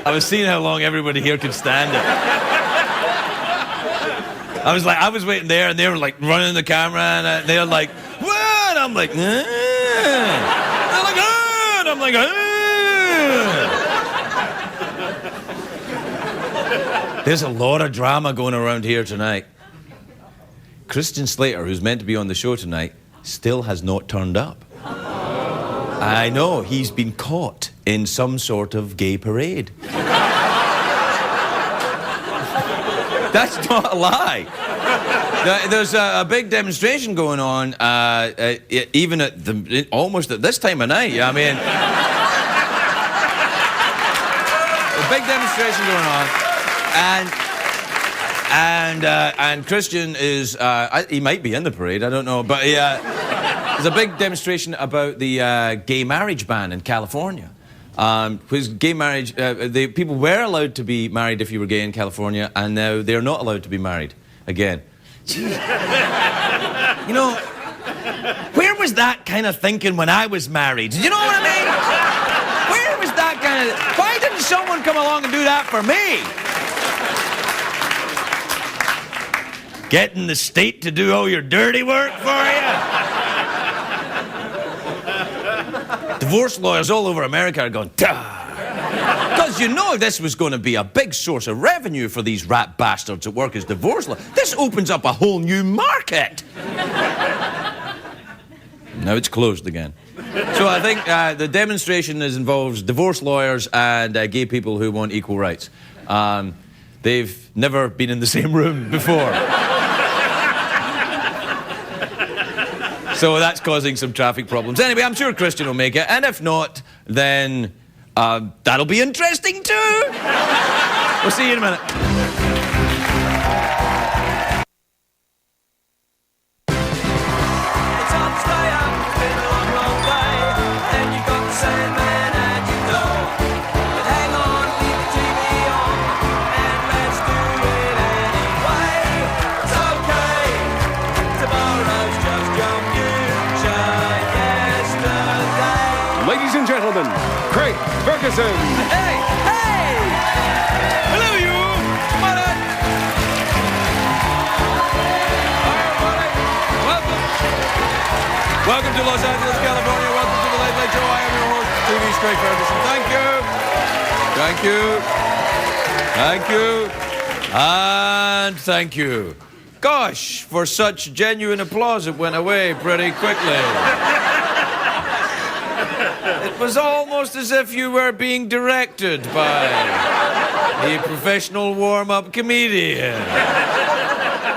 I was seeing how long everybody here could stand it. I was waiting there, and they were like running the camera, and they were like, "What?" And I'm like, "Eh." They're like, "Ah," and I'm like, "Ah." There's a lot of drama going around here tonight. Christian Slater, who's meant to be on the show tonight, still has not turned up. I know, he's been caught in some sort of gay parade. That's not a lie. There's a big demonstration going on, even almost at this time of night. I mean, a big demonstration going on, and Christian is he might be in the parade. I don't know, but there's a big demonstration about the gay marriage ban in California. Because gay marriage, people were allowed to be married if you were gay in California, and now they're not allowed to be married again. You know, where was that kind of thinking when I was married? You know what I mean? Where was that kind of... Why didn't someone come along and do that for me? Getting the state to do all your dirty work for you? Divorce lawyers all over America are going, "Duh." Because you know this was going to be a big source of revenue for these rat bastards that work as divorce lawyers. This opens up a whole new market. Now it's closed again. So I think the demonstration involves divorce lawyers and gay people who want equal rights. They've never been in the same room before. So that's causing some traffic problems. Anyway, I'm sure Christian will make it, and if not, then that'll be interesting too. We'll see you in a minute. Ladies and gentlemen, Craig Ferguson. Hey! Hey! Hello, you! Come on in! Hi, everybody! Welcome to Los Angeles, California. Welcome to the Late Late Show. I am your host, TV's Craig Ferguson. Thank you! Thank you! Thank you! And thank you. Gosh, for such genuine applause, it went away pretty quickly. It was almost as if you were being directed by a professional warm-up comedian.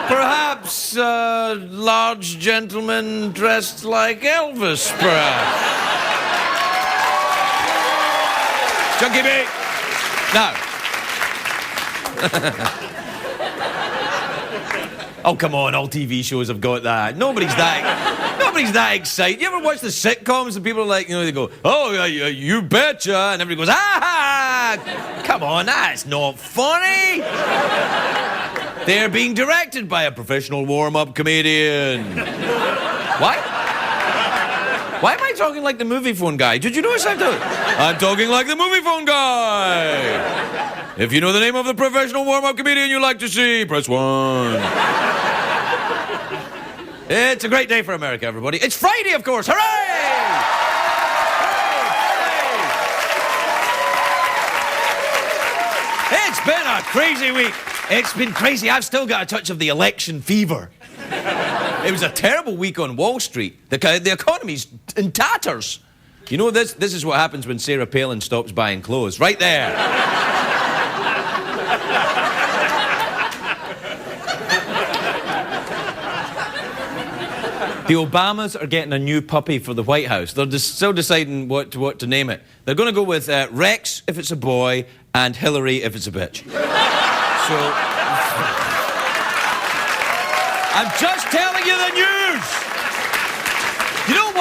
Perhaps a large gentleman dressed like Elvis, perhaps. Chunky beat. Now. Oh, come on, all TV shows have got that. Nobody's that excited. You ever watch the sitcoms and people are like, you know, they go, "Oh, you betcha," and everybody goes, "Ah!" Come on, that's not funny. They're being directed by a professional warm-up comedian. What? Why am I talking like the movie phone guy? Did you notice I'm talking like the movie phone guy. If you know the name of the professional warm-up comedian you like to see, press 1. It's a great day for America, everybody. It's Friday, of course. Hooray! Hooray! It's been a crazy week. It's been crazy. I've still got a touch of the election fever. It was a terrible week on Wall Street. The economy's in tatters. You know, this is what happens when Sarah Palin stops buying clothes. Right there. The Obamas are getting a new puppy for the White House. They're still deciding what to name it. They're going to go with Rex if it's a boy and Hillary if it's a bitch. So, I'm just telling you the news. You know,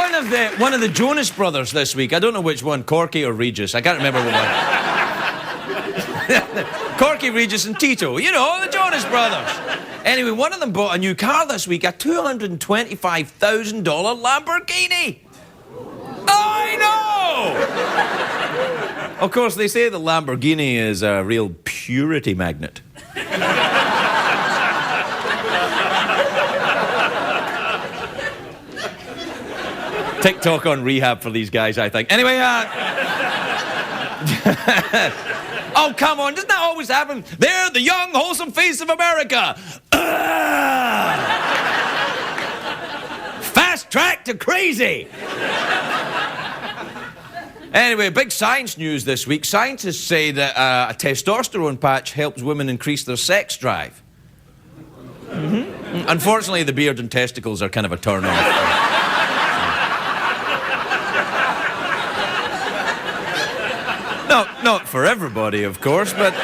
one of the Jonas Brothers this week. I don't know which one, Corky or Regis. I can't remember what one. Corky, Regis, and Tito. You know, the Jonas Brothers. Anyway, one of them bought a new car this week, a $225,000 Lamborghini. I know! Of course, they say the Lamborghini is a real purity magnet. TikTok on rehab for these guys, I think. Anyway, oh, come on, doesn't that always happen? They're the young, wholesome face of America. Fast track to crazy. Anyway, big science news this week. Scientists say that a testosterone patch helps women increase their sex drive. Unfortunately, the beard and testicles are kind of a turn-off. No, not for everybody, of course, but...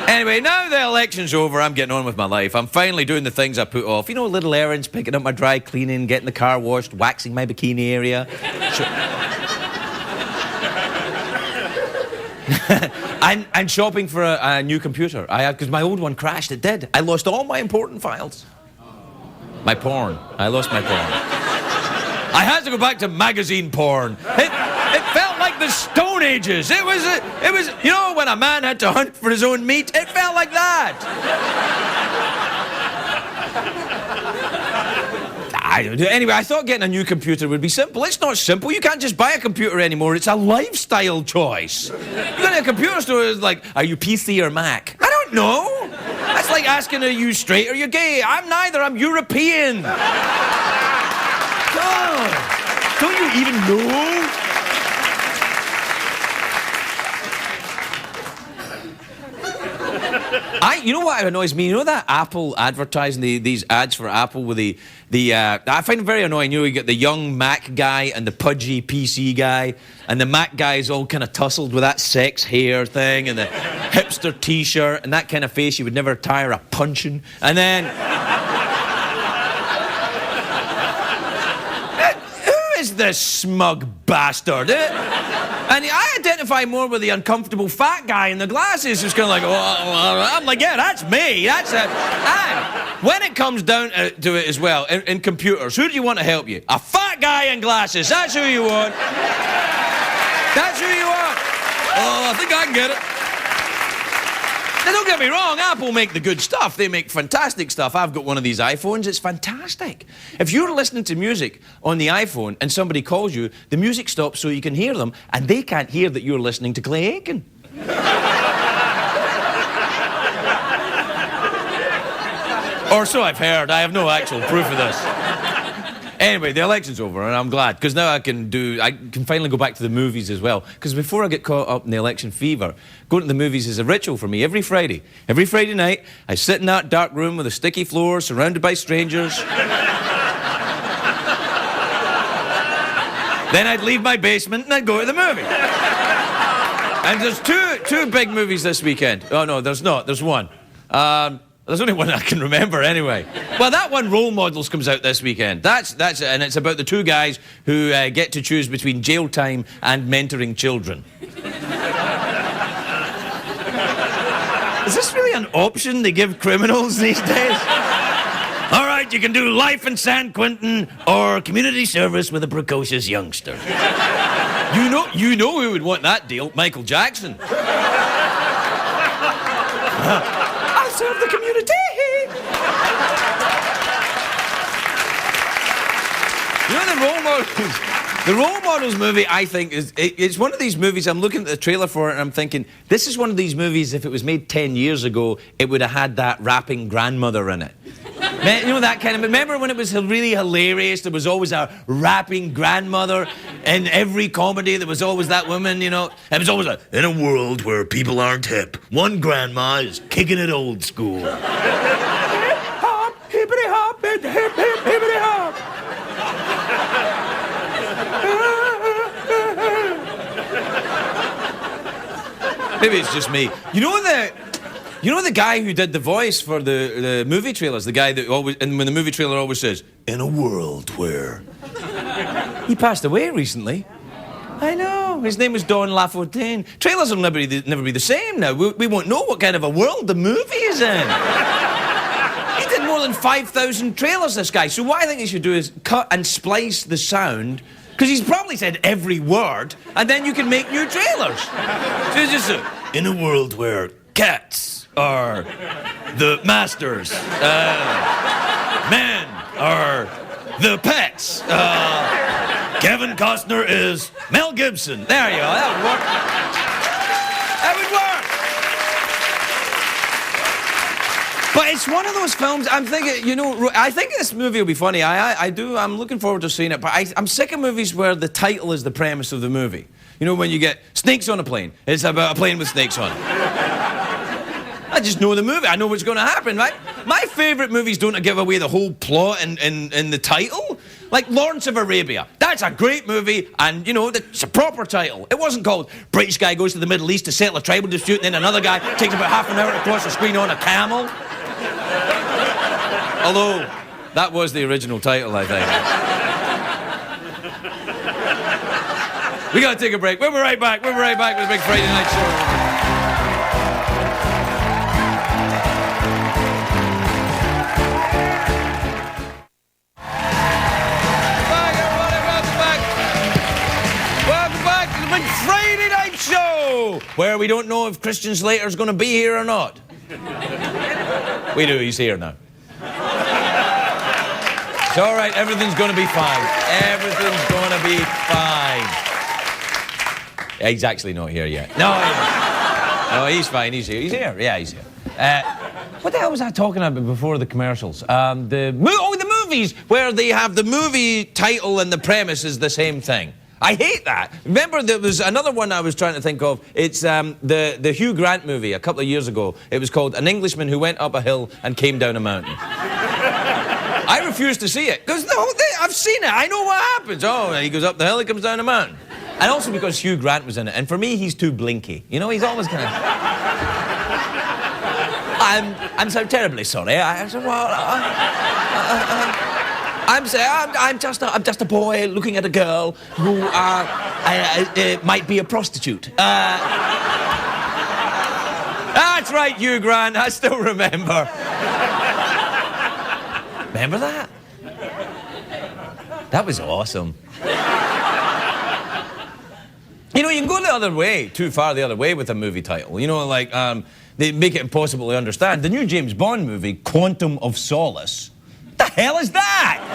Anyway, now the election's over, I'm getting on with my life. I'm finally doing the things I put off. You know, little errands, picking up my dry cleaning, getting the car washed, waxing my bikini area. And shopping for a new computer. Because my old one crashed, it did. I lost all my important files. My porn. I lost my porn. I had to go back to magazine porn. It felt like the Stone Ages. It was, you know, when a man had to hunt for his own meat. It felt like that. Anyway, I thought getting a new computer would be simple. It's not simple. You can't just buy a computer anymore. It's a lifestyle choice. You go to a computer store, it's like, are you PC or Mac? I don't know. That's like asking, are you straight or you gay? I'm neither. I'm European. God, don't you even know? You know what annoys me? You know that Apple advertising these ads for Apple with the I find it very annoying. You know, you get the young Mac guy and the pudgy PC guy, and the Mac guy is all kind of tussled with that sex hair thing and the hipster T-shirt and that kind of face you would never tire of punching. And then who is this smug bastard? And I identify more with the uncomfortable fat guy in the glasses who's kind of like, oh, I'm like, yeah, that's me. That's it. And when it comes down to it as well, in computers, who do you want to help you? A fat guy in glasses. That's who you want. That's who you want. Oh, I think I can get it. Now, don't get me wrong, Apple make the good stuff. They make fantastic stuff. I've got one of these iPhones. It's fantastic. If you're listening to music on the iPhone and somebody calls you, the music stops so you can hear them, and they can't hear that you're listening to Clay Aiken. Or so I've heard. I have no actual proof of this. Anyway, the election's over, and I'm glad, because now I can finally go back to the movies as well. Because before I get caught up in the election fever, going to the movies is a ritual for me every Friday. Every Friday night, I sit in that dark room with a sticky floor, surrounded by strangers. Then I'd leave my basement and I'd go to the movie. And there's two big movies this weekend. Oh, no, there's not. There's one. There's only one I can remember anyway. Well, that one, Role Models, comes out this weekend. That's it, and it's about the two guys who get to choose between jail time and mentoring children. Is this really an option they give criminals these days? All right, you can do life in San Quentin or community service with a precocious youngster. You know who would want that deal? Michael Jackson. I'll serve the community. You know, the Role Models movie, I think, it's one of these movies, I'm looking at the trailer for it and I'm thinking, this is one of these movies, if it was made 10 years ago, it would have had that rapping grandmother in it. You know, that kind of... Remember when it was really hilarious? There was always a rapping grandmother in every comedy. There was always that woman, you know. It was always like, in a world where people aren't hip, one grandma is kicking it old school. Hip-hop, hippity-hop, hip-hip, hippity-hop. Maybe it's just me. You know the guy who did the voice for the movie trailers? The guy that always, and when the movie trailer always says, in a world where... He passed away recently. I know. His name was Don LaFontaine. Trailers will never be the same now. We won't know what kind of a world the movie is in. He did more than 5,000 trailers, this guy. So what I think he should do is cut and splice the sound Because he's probably said every word, and then you can make new trailers. So it's just in a world where cats are the masters, men are the pets, Kevin Costner is Mel Gibson. There you go, that would work. That would work. But it's one of those films, I'm thinking, you know, I think this movie will be funny. I'm looking forward to seeing it, but I'm sick of movies where the title is the premise of the movie. You know, when you get Snakes on a Plane, it's about a plane with snakes on it. I just know the movie. I know what's going to happen, right? My favourite movies don't give away the whole plot in the title. Like Lawrence of Arabia. That's a great movie, and, you know, it's a proper title. It wasn't called British guy goes to the Middle East to settle a tribal dispute, and then another guy takes about half an hour to cross the screen on a camel. Although, that was the original title, I think. We gotta take a break. We'll be right back. We'll be right back with the big Friday night show. Friday night show, where we don't know if Christian Slater's going to be here or not. We do, he's here now. It's all right, everything's going to be fine. Everything's going to be fine. He's actually not here yet. No, he's fine, he's here. He's here, yeah, he's here. What the hell was I talking about before the commercials? The movies, where they have the movie title and the premise is the same thing. I hate that. Remember, there was another one I was trying to think of. It's the Hugh Grant movie a couple of years ago. It was called An Englishman Who Went Up a Hill and Came Down a Mountain. I refuse to see it, because I've seen it. I know what happens. Oh, he goes up the hill, he comes down a mountain. And also because Hugh Grant was in it. And for me, he's too blinky. You know, he's always kind of... I'm so terribly sorry. I'm just a boy looking at a girl who might be a prostitute. That's right, Hugh Grant. I still remember. Remember that? That was awesome. You know, you can go the other way, too far the other way with a movie title. You know, like, they make it impossible to understand. The new James Bond movie, Quantum of Solace. What the hell is that?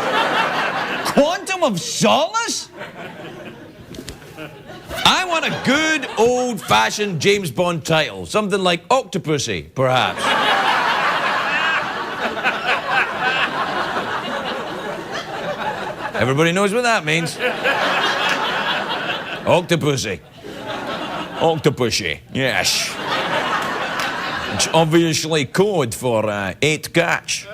Quantum of Solace? I want a good, old-fashioned James Bond title. Something like Octopussy, perhaps. Everybody knows what that means. Octopussy. Octopussy, yes. It's obviously code for 8 catch.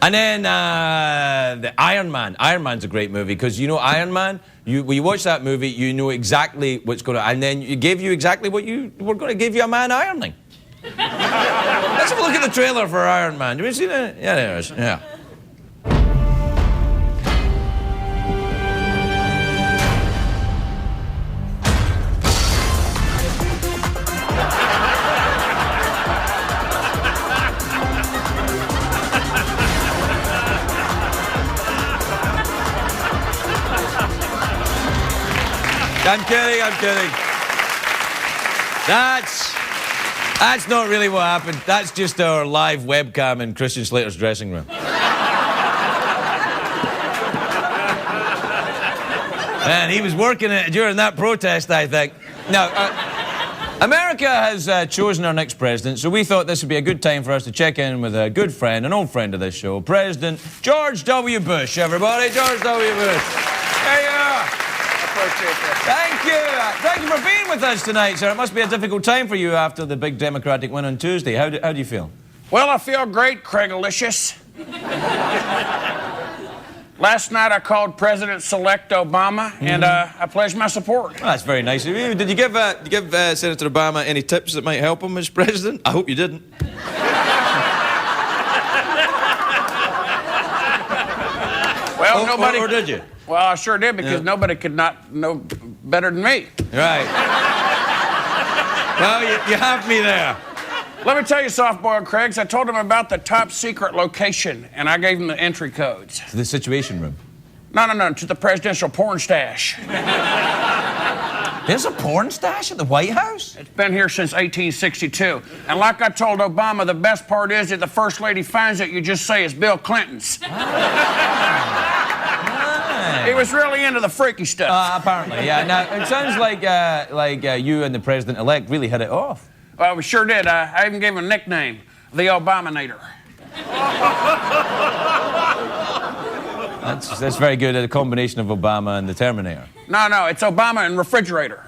And then the Iron Man. Iron Man's a great movie, because you know Iron Man, when you watch that movie, you know exactly what's going to... And then it gave you exactly what you were going to give you a man ironing. Let's have a look at the trailer for Iron Man. Have you seen it? Yeah, there it is. Yeah. I'm kidding. That's not really what happened. That's just our live webcam in Christian Slater's dressing room. Man, he was working it during that protest, I think. Now, America has chosen our next president, so we thought this would be a good time for us to check in with a good friend, an old friend of this show, President George W. Bush, everybody. George W. Bush. There you are. Thank you. Thank you for being with us tonight, sir. It must be a difficult time for you after the big Democratic win on Tuesday. How do you feel? Well, I feel great, Craigalicious. Last night I called President-elect Obama, and I pledged my support. Well, that's very nice of you. Did you give Senator Obama any tips that might help him as president? I hope you didn't. Well, nobody... Or did you? Well, I sure did, because nobody could not know better than me. Right. Well, you have me there. Let me tell you, soft-boiled Craigs, I told him about the top secret location, and I gave him the entry codes. To the Situation Room. No, to the presidential porn stash. There's a porn stash at the White House? It's been here since 1862. And like I told Obama, the best part is that the First Lady finds it, you just say it's Bill Clinton's. He was really into the freaky stuff. Apparently, yeah. Now, it sounds like you and the president-elect really hit it off. Well, we sure did. I even gave him a nickname, the Obamanator. That's very good, a combination of Obama and the Terminator. No, it's Obama and refrigerator.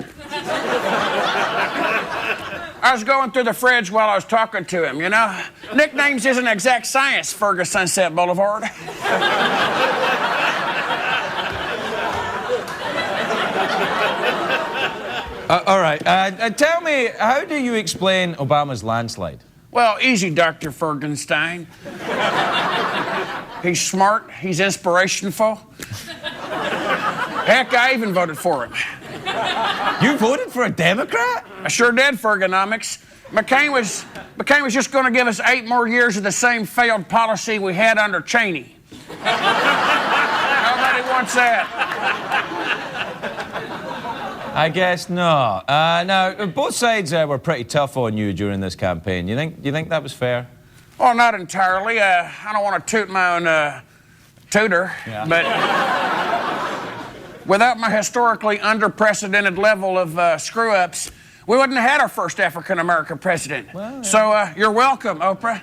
I was going through the fridge while I was talking to him, you know? Nicknames isn't exact science, Ferguson, Sunset Boulevard. All right. Tell me, how do you explain Obama's landslide? Well, easy, Dr. Fergenstein. He's smart. He's inspirational. Heck, I even voted for him. You voted for a Democrat? I sure did, Fergonomics. McCain was just going to give us 8 more years of the same failed policy we had under Cheney. Nobody wants that. I guess not. Now, both sides were pretty tough on you during this campaign. You think that was fair? Well, not entirely. I don't want to toot my own tutor, yeah. But without my historically unprecedented level of screw-ups, we wouldn't have had our first African-American president. Well, yeah. So you're welcome, Oprah.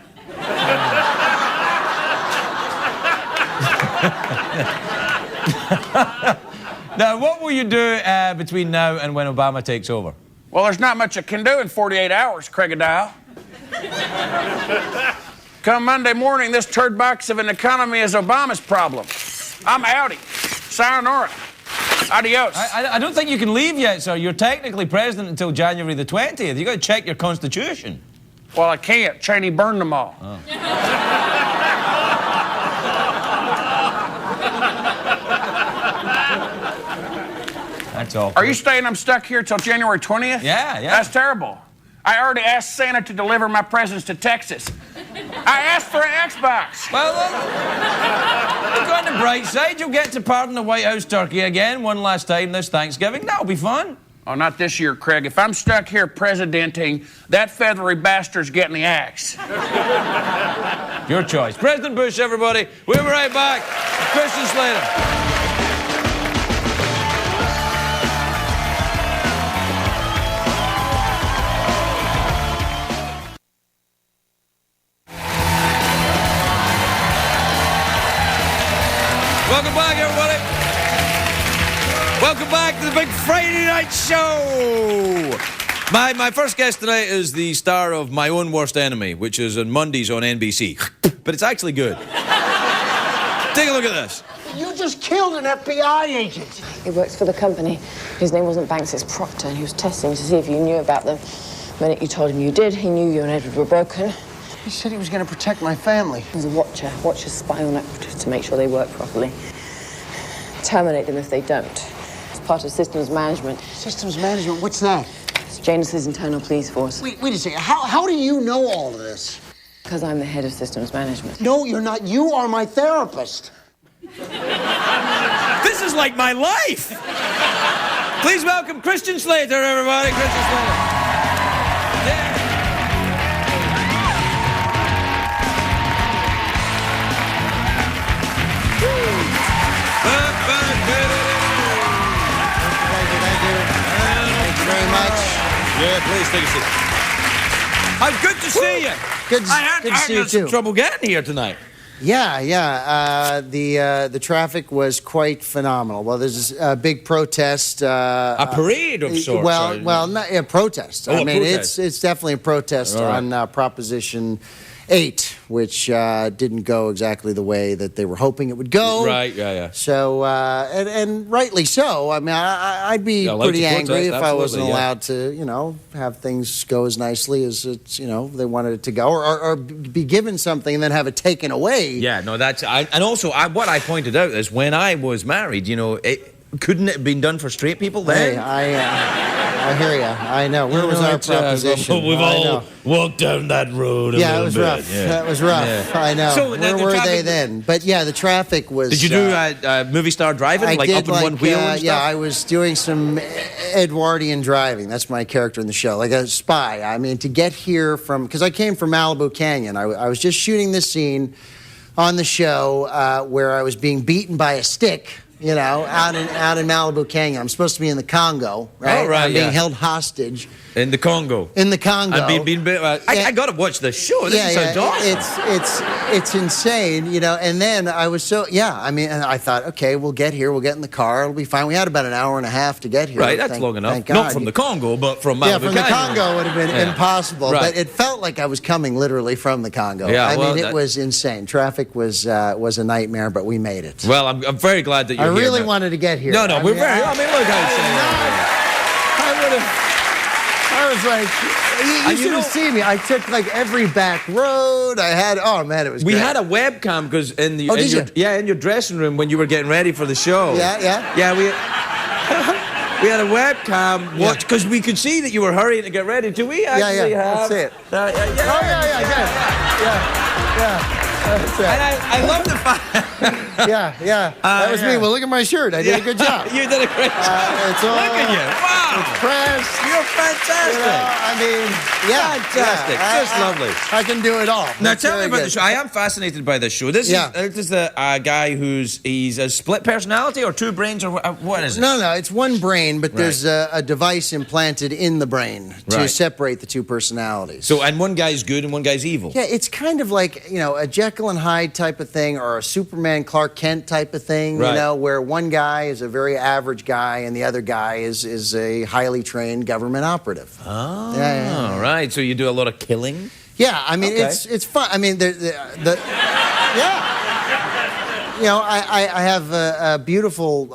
Now, what will you do between now and when Obama takes over? Well, there's not much I can do in 48 hours, Craigadile. Come Monday morning, this turd box of an economy is Obama's problem. I'm outie. Sayonara. Adios. I don't think you can leave yet, sir. You're technically president until January the 20th. You've got to check your constitution. Well, I can't. Cheney burned them all. Oh. That's all. Are you saying I'm stuck here till January 20th? Yeah. That's terrible. I already asked Santa to deliver my presents to Texas. I asked for an Xbox. Well, look on the bright side. You'll get to pardon the White House turkey again one last time this Thanksgiving. That'll be fun. Oh, not this year, Craig. If I'm stuck here presidenting, that feathery bastard's getting the axe. Your choice. President Bush, everybody. We'll be right back. Christian Slater. Welcome back, everybody. Welcome back to the big Friday night show. My first guest tonight is the star of My Own Worst Enemy, which is on Mondays on NBC. But it's actually good. Take a look at this. You just killed an FBI agent. He works for the company. His name wasn't Banks, it's Proctor, and he was testing to see if you knew about them. The minute you told him you did, he knew you and Edward were broken. He said he was going to protect my family. He was a watcher. Watchers spy on operatives to make sure they work properly. Terminate them if they don't. It's part of systems management. Systems management? What's that? It's Janus's internal police force. Wait a second. How do you know all of this? Because I'm the head of systems management. No, you're not. You are my therapist. This is like my life. Please welcome Christian Slater, everybody. Christian Slater. Yeah. Thank you very much. Yeah, please take a seat. Good to see you. Good to see you I had some too. trouble getting here tonight. Yeah. The traffic was quite phenomenal. Well, there's a big protest. A parade of sorts. Well, not a protest. Oh, I mean, protest. it's definitely a protest All right. on Proposition 8, which didn't go exactly the way that they were hoping it would go. Right, yeah. So, and rightly so. I mean, I'd be allowed pretty to angry protest, if I absolutely, wasn't yeah. allowed to, have things go as nicely as it's, they wanted it to go, or be given something and then have it taken away. Yeah, no, what I pointed out is when I was married, couldn't it have been done for straight people then? Hey, I hear you. I know. Where was our proposition? We've I all know. walked down that road. Yeah, it was rough. Yeah. That was rough. Yeah. I know. So, Where the were they traffic- then? But yeah, the traffic was. Did you do movie star driving, I like did up in one wheel and stuff? Yeah, I was doing some Edwardian driving. That's my character in the show, like a spy. I mean, to get here from, because I came from Malibu Canyon. I was just shooting this scene on the show where I was being beaten by a stick. You know, out in Malibu Canyon. I'm supposed to be in the Congo, right? Oh, right, I'm being yeah. held hostage In the Congo. in the Congo. I've been I got to watch this show. This sounds awesome. It's insane, you know. And then I was I mean, and I thought, okay, we'll get here, we'll get in the car, it'll be fine. We had about an hour and a half to get here. Right, that's long enough. Thank God. Not from the Congo, but from Malibu Yeah, from the Canyon. Congo would have been impossible, Right. but it felt like I was coming literally from the Congo. Yeah, I well, mean, it was insane. Traffic was a nightmare, but we made it. Well, I'm very glad that you're I here really now. wanted to get here. No, I mean, look how it's I was like, you should have seen me. I took like every back road. I had, oh man, it was We great. had a webcam because in the Oh, did you? in your dressing room when you were getting ready for the show. Yeah. We had a webcam watch because we could see that you were hurrying to get ready. Do we actually have? That's it. Yeah. Oh, yeah. That's it. And I love the fact. Yeah. That was me. Well, look at my shirt. I did a good job. You did a great job. It's all, Look at you. Wow. It's pressed. You're fantastic. You know, I mean, Fantastic. Just lovely. I can do it all. Now It's tell me very about good. the show. I am fascinated by this show. This is a guy he's a split personality or two brains or what is it? No, it's one brain, but there's a device implanted in the brain to Right. separate the two personalities. So and one guy's good and one guy's evil. Yeah, it's kind of like, you know, a Jekyll and Hyde type of thing or a Superman Clark Kent type of thing, Right. you know, where one guy is a very average guy and the other guy is a highly trained government operative. Oh, Yeah. all right. So you do a lot of killing? Yeah, I mean, Okay. it's fun. I mean, yeah. You know, I have a beautiful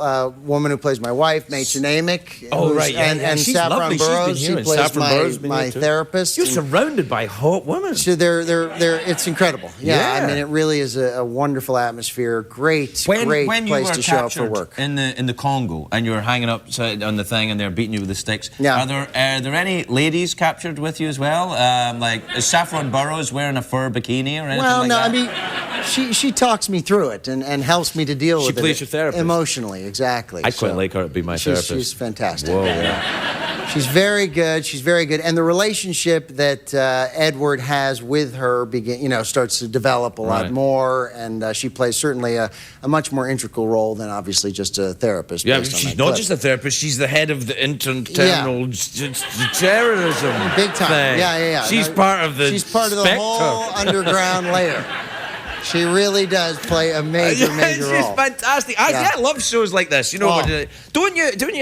woman who plays my wife, Mädchen Amick. Oh, right, yeah, and she's Saffron lovely. She's been Burrows. here, She and plays Saffron Burrows been my here too. therapist. You're and- surrounded by hot women. So it's incredible. Yeah, I Yeah. mean, it really is a wonderful atmosphere. Great When place you were to show up for captured work. in the Congo and you're hanging up on the thing and they're beating you with the sticks, Yeah. are there any ladies captured with you as well? Like is Saffron Burrows wearing a fur bikini or anything Well, like no, that? I mean, she talks me through it and helps me to deal She with it. plays your therapist. Emotionally, exactly. I'd quite like her to be my therapist. She's fantastic. Whoa, Yeah. She's very good. She's very good. And the relationship that Edward has with her starts to develop a lot Right. more. And she plays certainly a much more integral role than obviously just a therapist. Yeah, based on she's that not clip. just a therapist, she's the head of the internal terrorism Big time. thing. Yeah. She's No, part of the She's part of the spectre. whole underground layer. She really does play a major She's role. fantastic. Yeah. I love shows like this. You know, Oh. don't you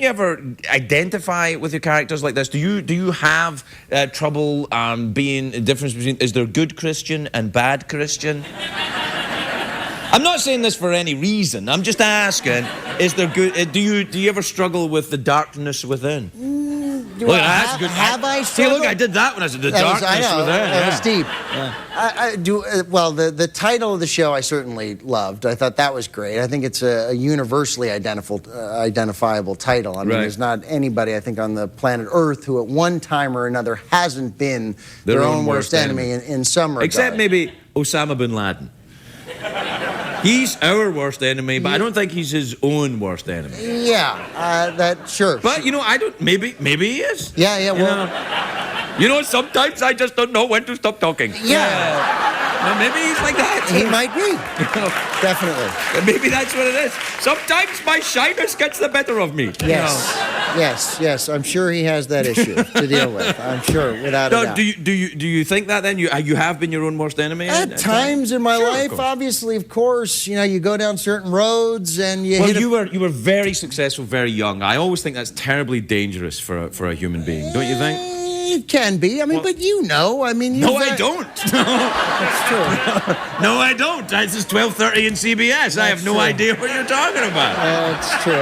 ever identify with your characters like this? Do you have trouble being the difference between is there good Christian and bad Christian? I'm not saying this for any reason. I'm just asking: is there good? Do you ever struggle with the darkness within? Look, that's good. Have I See, look, struggled? I did that when I was the That was- darkness I know, within. that was yeah. deep. I do well. The title of the show I certainly loved. I thought that was great. I think it's a universally identifiable title. I mean, Right. there's not anybody I think on the planet Earth who at one time or another hasn't been their own worst enemy in some regard. Except maybe Osama bin Laden. He's our worst enemy, but I don't think he's his own worst enemy. Yeah, that sure. But you know, I don't. Maybe he is. Yeah. Well, You know, sometimes I just don't know when to stop talking. yeah, Well, maybe he's like that. he might be. Definitely. Maybe that's what it is. Sometimes my shyness gets the better of me. Yes. I'm sure he has that issue to deal with. I'm sure, without a No, doubt. do you think that then you have been your own worst enemy? At times in my Sure, of life, course. obviously, of course, you know, you go down certain roads and you Well, hit you were very successful, very young. I always think that's terribly dangerous for a human being, don't you think? It can be. I mean, but you know, I mean, No, I don't. That's true. No, I don't. This is 12:30 in CBS. I have no true. idea what you're talking about. It's true.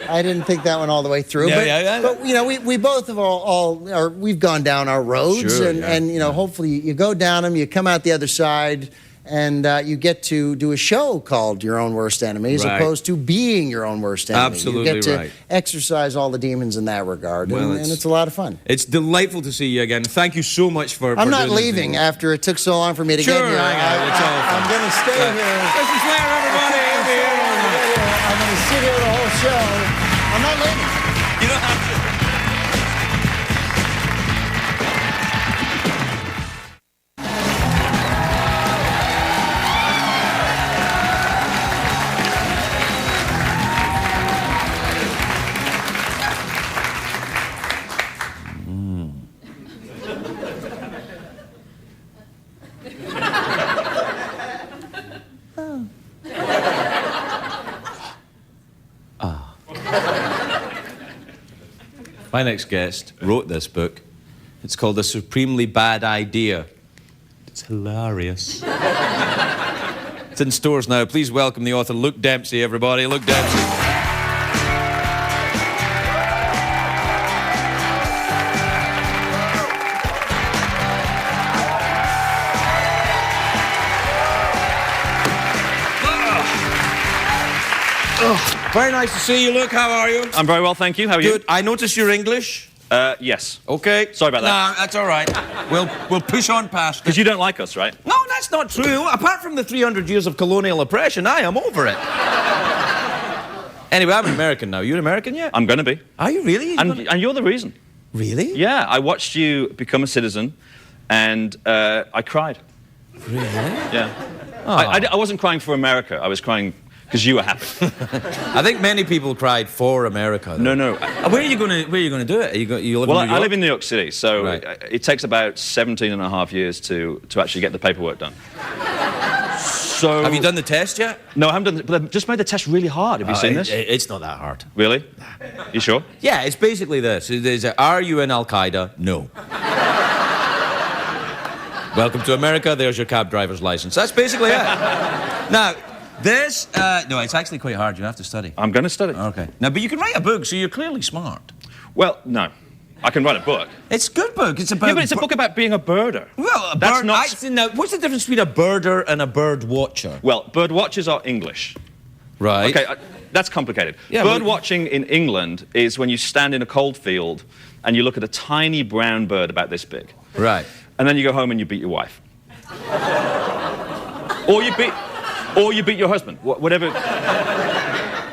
I didn't think that one all the way through. Yeah. But you know, we both have we've gone down our roads, Sure, and you know, hopefully you go down them, you come out the other side, and you get to do a show called Your Own Worst Enemy, as Right. opposed to being your own worst enemy. Absolutely you get to right. exercise all the demons in that regard, Well, and it's a lot of fun. It's delightful to see you again. Thank you so much for I'm not doing this leaving thing. after it took so long for me to Sure, get here. hang on, it's all fun. I'm going to stay here. This is Slater, everybody. He'll be here all night. I'm going to sit here the whole show. I'm not leaving. You don't have to. My next guest wrote this book. It's called A Supremely Bad Idea. It's hilarious. It's in stores now. Please welcome the author, Luke Dempsey, everybody. Luke Dempsey. Very nice to see you, Luke. How are you? I'm very well, thank you. How are you? Good. I notice you're English. Yes. Okay. Sorry about that. No, that's all right. We'll push on past it. Because you don't like us, right? No, that's not true. Apart from the 300 years of colonial oppression, I am over it. Anyway, I'm an American now. You an American yet? I'm going to be. Are you really? And you're the reason. Really? Yeah, I watched you become a citizen, and I cried. Really? Yeah. I wasn't crying for America. I was crying because you were happy. I think many people cried for America. Though. No. Where are you going to do it? You live Well, in New York? I live in New York City, so Right. it takes about 17 and a half years to actually get the paperwork done. So... Have you done the test yet? No, I haven't done it, but they've just made the test really hard. Have you seen this? It's not that hard. Really? You sure? Yeah, it's basically this. Are you in Al-Qaeda? No. Welcome to America. There's your cab driver's license. That's basically it. Now, this... no, it's actually quite hard. You have to study. I'm going to study. Okay. Now, but you can write a book, so you're clearly smart. Well, no. I can write a book. It's a good book. It's about... Yeah, but it's a book about being a birder. Well, a That's bird... not... Now, what's the difference between a birder and a bird watcher? Well, bird watchers are English. Right. Okay, that's complicated. Yeah, bird but- watching in England is when you stand in a cold field and you look at a tiny brown bird about this big. Right. And then you go home and you beat your wife. or you beat your husband, whatever,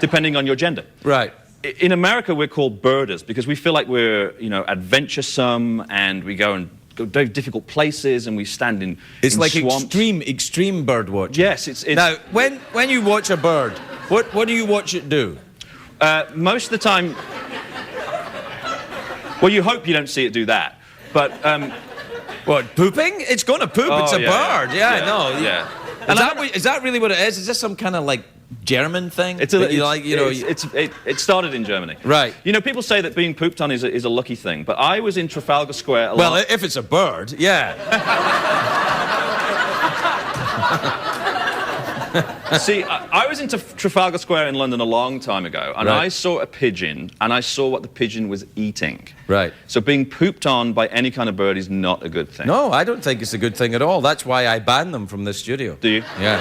depending on your gender. Right. In America, we're called birders because we feel like we're, adventuresome and we go and go to difficult places and we stand in It's like swamps. extreme bird watching. Yes, it's... Now, when you watch a bird, what do you watch it do? Most of the time... Well, you hope you don't see it do that, but... What, pooping? It's going to poop. Oh, it's a yeah, bird. yeah. Yeah, no. Yeah. Is that really what it is? Is this some kind of like German thing? It started in Germany. Right. People say that being pooped on is a lucky thing, but I was in Trafalgar Square a Well, lot. if it's a bird, yeah. See, I was into Trafalgar Square in London a long time ago, and Right. I saw a pigeon, and I saw what the pigeon was eating. Right. So being pooped on by any kind of bird is not a good thing. No, I don't think it's a good thing at all. That's why I banned them from this studio. Do you? Yeah.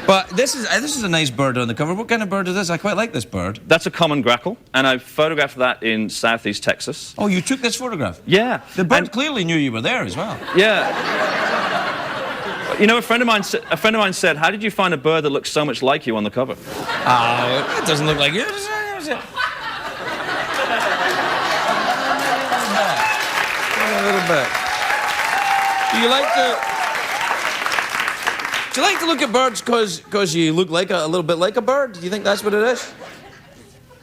But this is a nice bird on the cover. What kind of bird is this? I quite like this bird. That's a common grackle, and I photographed that in southeast Texas. Oh, you took this photograph? Yeah. The bird And- clearly knew you were there as well. Yeah. A friend of mine said, "How did you find a bird that looks so much like you on the cover?" Oh, it doesn't look like you. A little bit. Do you like to look at birds because you look like a little bit like a bird? Do you think that's what it is?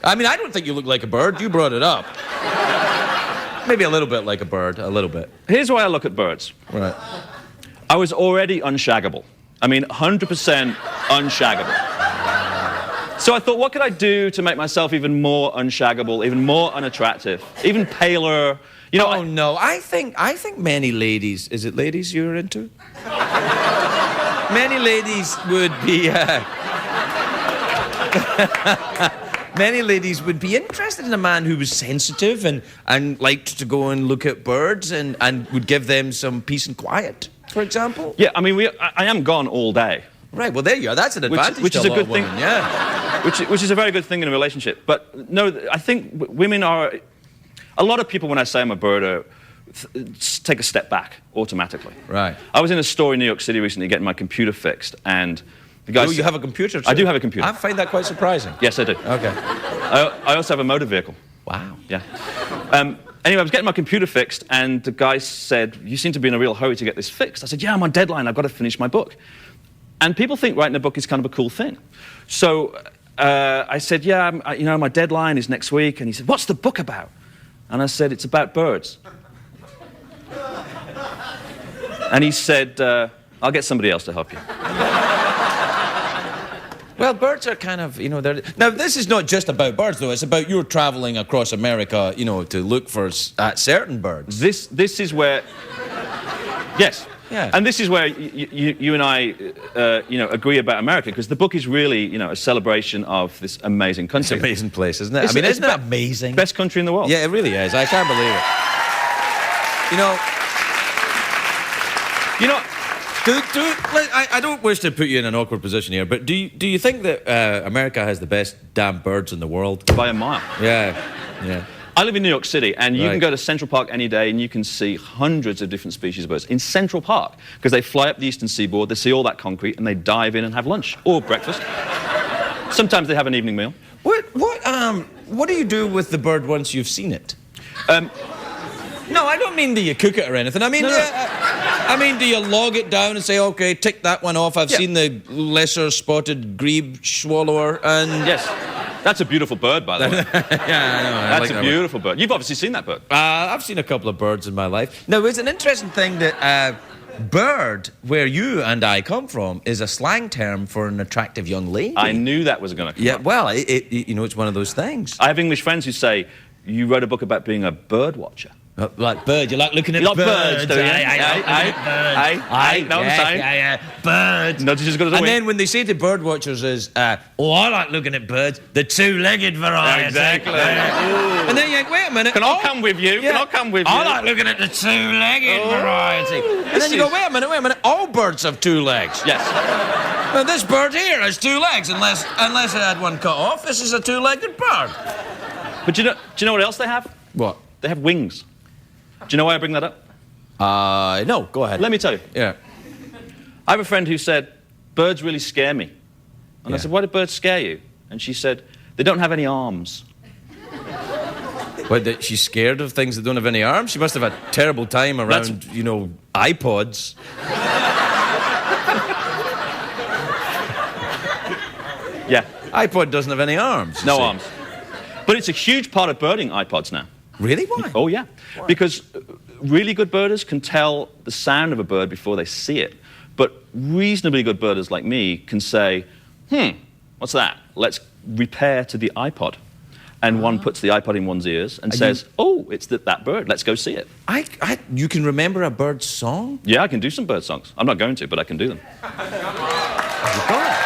I mean, I don't think you look like a bird. You brought it up. Maybe a little bit like a bird, a little bit. Here's why I look at birds. Right. I was already unshaggable. I mean, 100% unshaggable. So I thought, what could I do to make myself even more unshaggable, even more unattractive, even paler? No, I think many ladies. Is it ladies you're into? Many ladies would be. Many ladies would be interested in a man who was sensitive and liked to go and look at birds and would give them some peace and quiet. for example? Yeah, I mean, I am gone all day. Right, well, there you are. That's an advantage Which to is a lot good of thing. women, yeah. Which is a very good thing in a relationship. But no, I think women are... A lot of people, when I say I'm a birder, take a step back automatically. Right. I was in a store in New York City recently getting my computer fixed, and the guy... Oh, you have a computer too? I do have a computer. I find that quite surprising. Yes, I do. Okay. I also have a motor vehicle. Wow. Yeah. Anyway, I was getting my computer fixed, and the guy said, "You seem to be in a real hurry to get this fixed." I said, "Yeah, I'm on deadline. I've got to finish my book." And people think writing a book is kind of a cool thing. So I said, "Yeah, my deadline is next week." And he said, "What's the book about?" And I said, "It's about birds." And he said, "I'll get somebody else to help you." Well, birds are kind of, they're... Now, this is not just about birds, though. It's about you're travelling across America, to look for at certain birds. This is where... Yes. Yeah. And this is where you and I, agree about America, because the book is really, a celebration of this amazing country. It's an amazing place, isn't it? Isn't it amazing? Best country in the world. Yeah, it really is. I can't believe it. I don't wish to put you in an awkward position here, but do you think that America has the best damn birds in the world? By a mile. Yeah. I live in New York City, and you Right. can go to Central Park any day, and you can see hundreds of different species of birds in Central Park, because they fly up the eastern seaboard, they see all that concrete, and they dive in and have lunch or breakfast. Sometimes they have an evening meal. What do you do with the bird once you've seen it? No, I don't mean do you cook it or anything. I mean, I mean, do you log it down and say, okay, tick that one off? I've seen the lesser spotted grebe swallower, and Yes. That's a beautiful bird, by the way. yeah, I know. That's a beautiful bird. You've obviously seen that bird. I've seen a couple of birds in my life. Now, it's an interesting thing that bird, where you and I come from, is a slang term for an attractive young lady. I knew that was going to come Yeah, up. well, it's one of those things. I have English friends who say, you wrote a book about being a bird watcher. Like bird, you like looking at You like birds, birds, do you? I know what I'm saying? Yeah, birds. No, just got to And then when they say to bird watchers is, I like looking at birds, the two-legged variety. Exactly. And then you think, wait a minute. Can I come with you? Yeah. Can I come with you? I like looking at the two-legged variety. And then you go, wait a minute. All birds have two legs. Yes. Now, this bird here has two legs, unless it had one cut off. This is a two-legged bird. But do you know what else they have? What? They have wings. Do you know why I bring that up? No, go ahead. Let me tell you. Yeah. I have a friend who said, birds really scare me. And I said, why do birds scare you? And she said, they don't have any arms. What, she's scared of things that don't have any arms? She must have had a terrible time around, iPods. Yeah. iPod doesn't have any arms. No arms. But it's a huge part of birding, iPods now. Really? Why? Oh, yeah. Why? Because really good birders can tell the sound of a bird before they see it. But reasonably good birders like me can say, what's that? Let's repair to the iPod. And one puts the iPod in one's ears and says, oh, it's that bird. Let's go see it. You can remember a bird's song? Yeah, I can do some bird songs. I'm not going to, but I can do them. You've got it.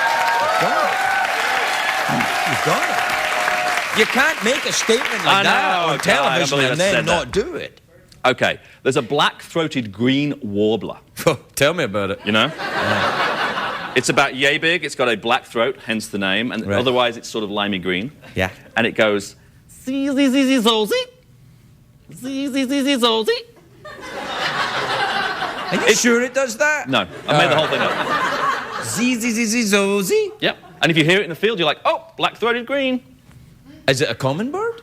You've got it. You can't make a statement like that on television and then not do it. Okay, there's a black-throated green warbler. Tell me about it. You know? It's about yay big. It's got a black throat, hence the name. And otherwise, it's sort of limey green. Yeah. And it goes... Zee-zee-zee-zee-zolzy. Zee-zee-zee-zee-zolzy. Are you sure it does that? No, I made the whole thing up. Zee-zee-zee-zee-zolzy? Yep. And if you hear it in the field, you're like, oh, black-throated green. Is it a common bird?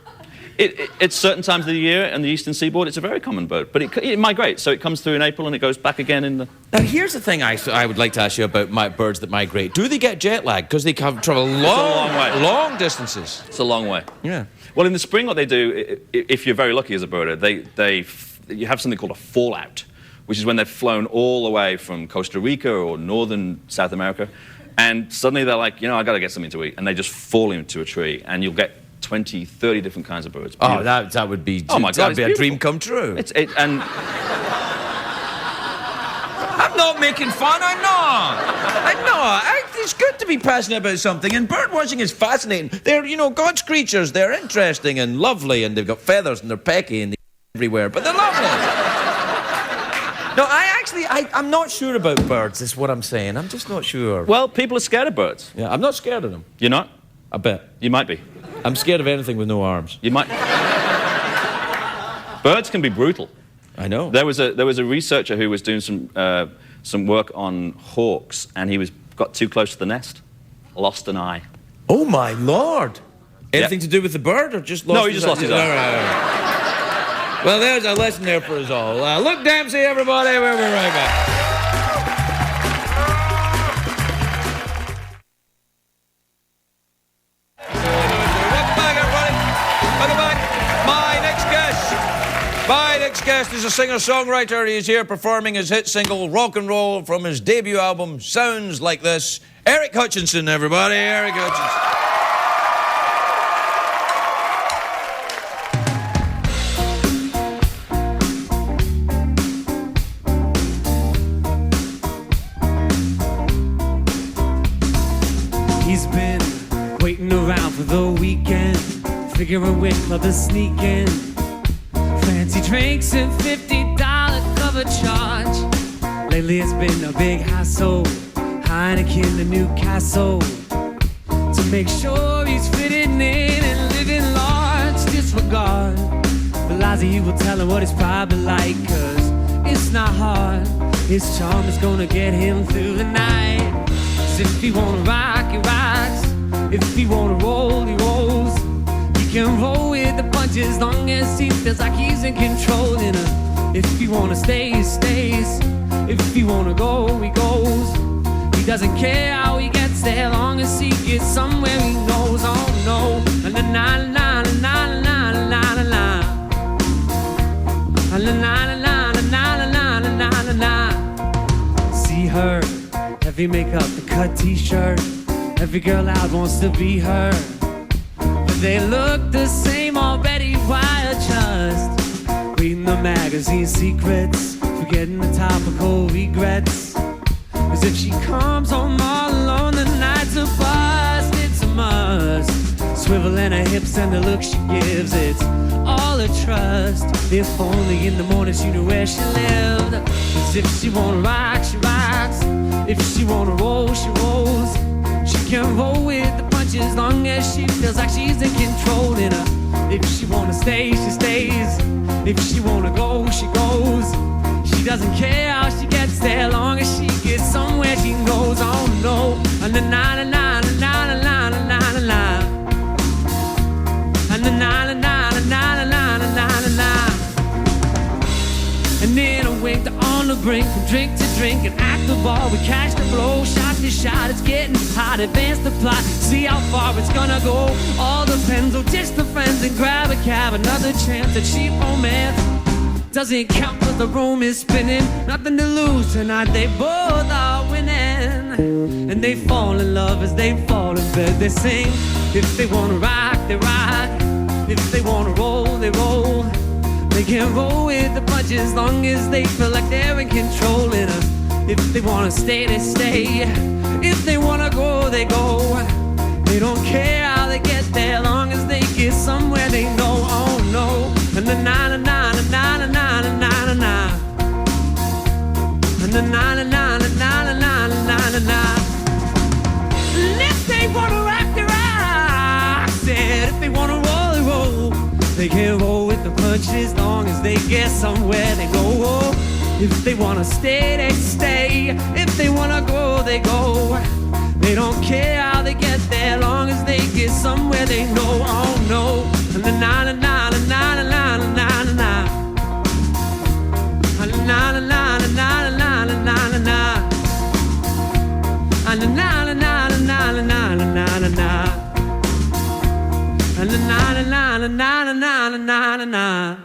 It's certain times of the year on the eastern seaboard, it's a very common bird. But it migrates, so it comes through in April and it goes back again in the... Now, here's the thing I would like to ask you about birds that migrate. Do they get jet lag? Because they travel long distances. It's a long way. Yeah. Well, in the spring, what they do, if you're very lucky as a birder, you have something called a fallout, which is when they've flown all the way from Costa Rica or northern South America, and suddenly they're like, I got to get something to eat, and they just fall into a tree, and you'll get 20, 30 different kinds of birds. Oh, that would be... Oh, my God, that'd be a dream come true. And I'm not making fun, I'm not. It's good to be passionate about something, and bird watching is fascinating. They're, God's creatures. They're interesting and lovely, and they've got feathers, and they're pecky, and they're everywhere, but they're lovely. No, I'm not sure about birds, is what I'm saying. I'm just not sure. Well, people are scared of birds. Yeah, I'm not scared of them. You're not? I bet. You might be. I'm scared of anything with no arms. You might. Birds can be brutal. I know. There was a researcher who was doing some work on hawks, and he got too close to the nest, lost an eye. Oh my Lord! Anything to do with the bird, or just lost? No, he just lost his eye. All right. Well, there's a lesson there for us all. Look, Dempsey, everybody, we'll be right back. Welcome back, everybody. Welcome back. My next guest is a singer-songwriter. He is here performing his hit single, Rock and Roll, from his debut album, Sounds Like This. Eric Hutchinson, everybody. Eric Hutchinson. He's been waiting around for the weekend, figuring which club to sneak in. Fancy drinks and $50 cover charge. Lately it's been a big hassle, Heineken to Newcastle, to make sure he's fitting in and living large. Disregard the lies he will tell him what it's probably like, cause it's not hard. His charm is gonna get him through the night. If he wanna rock, he rocks. If he wanna roll, he rolls. He can roll with the punches, long as he feels like he's in control. And if he wanna stay, he stays. If he wanna go, he goes. He doesn't care how he gets there, long as he gets somewhere he knows. Oh no, na na na na na na na na na. Na na na na na na na na na. See her. Heavy makeup, the cut t-shirt. Every girl out wants to be her, but they look the same already. Why trust? Reading the magazine secrets, forgetting the topical regrets. Cause if she comes home all alone, the night's a bust. It's a must. Swivel in her hips and the look she gives, it's all a trust. If only in the morning she knew where she lived. Cause if she wanna rock, she rocks. If she wanna roll, she rolls. She can roll with the punches, long as she feels like she's in control. And if she wanna stay, she stays. If she wanna go, she goes. She doesn't care how she gets there, long as she gets somewhere she knows. Oh no, na na na na na na na na na na. Na na na na na na na na na. And in a wink, they're on the brink, from drink to drink, and act the ball. We catch the blow, shot to shot. It's getting hot. Advance the plot, see how far it's gonna go. All depends. Oh, ditch the friends and grab a cab. Another chance at cheap romance doesn't count, cause the room is spinning. Nothing to lose tonight. They both are winning, and they fall in love as they fall in bed. They sing. If they wanna rock, they rock. If they wanna roll, they roll. They can roll with the punches, long as they feel like they're in control. And if they wanna stay, they stay. If they wanna go, they go. They don't care how they get there, long as they get somewhere they know. Oh no, na na na na na na na na na na na. Na na na na na na na na na na. And if they wanna rock, they rock. Said if they wanna roll, they roll. They can roll with the punches, long as they get somewhere they go. If they wanna stay, they stay. If they wanna go, they go. They don't care how they get there, long as they get somewhere they know. Oh no, na na na na na na na na na na. Na na na na na na na na na na. Na na na na na na na na na na na. Na na na na na na na na na na.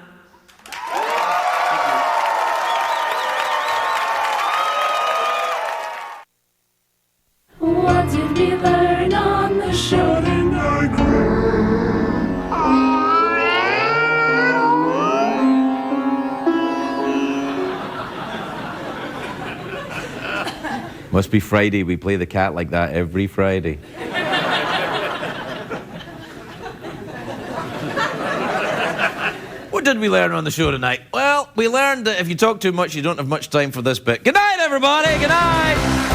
What did we learn on the show tonight? Must be Friday. We play the cat like that every Friday. What did we learn on the show tonight? Well, we learned that if you talk too much, you don't have much time for this bit. Good night, everybody. Good night.